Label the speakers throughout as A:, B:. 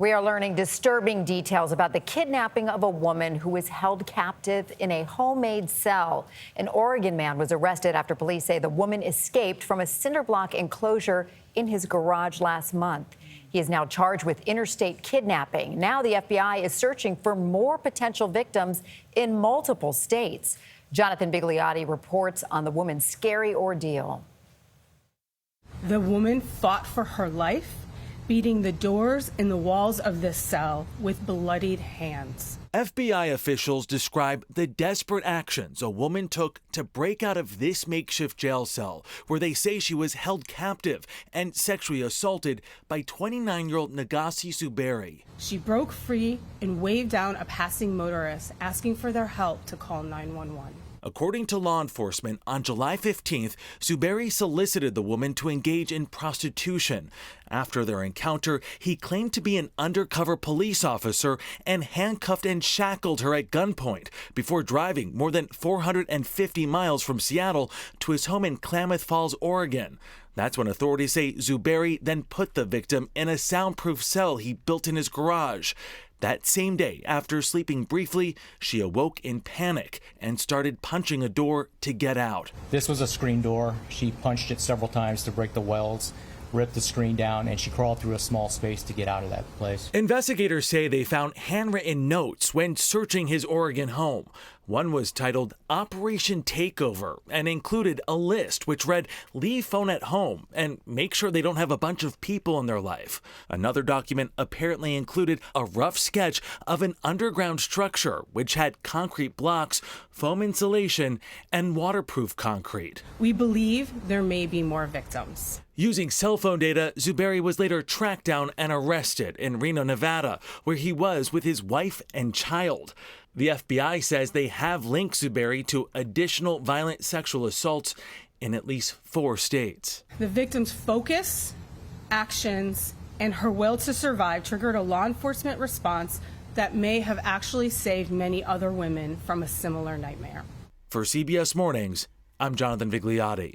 A: We are learning disturbing details about the kidnapping of a woman who was held captive in a homemade cell. An Oregon man was arrested after police say the woman escaped from a cinder block enclosure in his garage last month. He is now charged with interstate kidnapping. Now the FBI is searching for more potential victims in multiple states. Jonathan Vigliotti reports on the woman's scary ordeal.
B: The woman fought for her life, beating the doors and the walls of this cell with bloodied hands.
C: FBI officials describe the desperate actions a woman took to break out of this makeshift jail cell, where they say she was held captive and sexually assaulted by 29-year-old Nagasi Suberi.
B: She broke free and waved down a passing motorist, asking for their help to call 911.
C: According to law enforcement, on July 15th, Suberi solicited the woman to engage in prostitution. After their encounter, he claimed to be an undercover police officer and handcuffed and shackled her at gunpoint before driving more than 450 miles from Seattle to his home in Klamath Falls, Oregon. That's when authorities say Suberi then put the victim in a soundproof cell he built in his garage. That same day, after sleeping briefly, she awoke in panic and started punching a door to get out.
D: This was a screen door. She punched it several times to break the welds, ripped the screen down, and she crawled through a small space to get out of that place.
C: Investigators say they found handwritten notes when searching his Oregon home. One was titled Operation Takeover and included a list which read, "Leave phone at home and make sure they don't have a bunch of people in their life." Another document apparently included a rough sketch of an underground structure which had concrete blocks, foam insulation, and waterproof concrete.
B: We believe there may be more victims.
C: Using cell phone data, Suberi was later tracked down and arrested in Reno, Nevada, where he was with his wife and child. The FBI says they have linked Suberi to additional violent sexual assaults in at least 4 states.
B: The victim's focus, actions, and her will to survive triggered a law enforcement response that may have actually saved many other women from a similar nightmare.
C: For CBS Mornings, I'm Jonathan Vigliotti.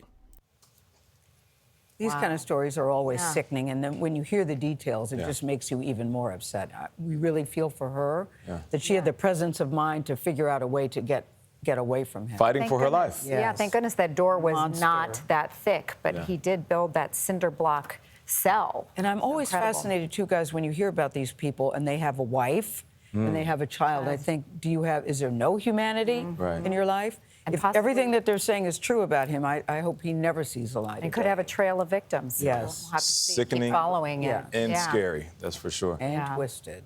E: These kind of stories are always
A: Yeah.
E: sickening, and then when you hear the details, it just makes you even more upset. We really feel for her that she had the presence of mind to figure out a way to get away from him.
F: Fighting
A: Thank
F: for her
A: goodness.
F: life.
A: Yeah,
E: Yes.
A: thank goodness that door was
E: Monster.
A: not that thick, but he did build that cinder block cell.
E: And I'm always
A: Incredible.
E: fascinated, too, guys, when you hear about these people and they have a wife and they have a child. I think, is there no humanity in your life?
A: And
E: If
A: possibly-
E: everything that they're saying is true about him, I hope he never sees the light.
A: And
E: of
A: could
E: day.
A: have a trail of victims.
E: Yes.
A: We'll have to see,
F: Sickening
A: keep following it.
E: Yeah.
F: And scary, that's for sure.
E: And twisted.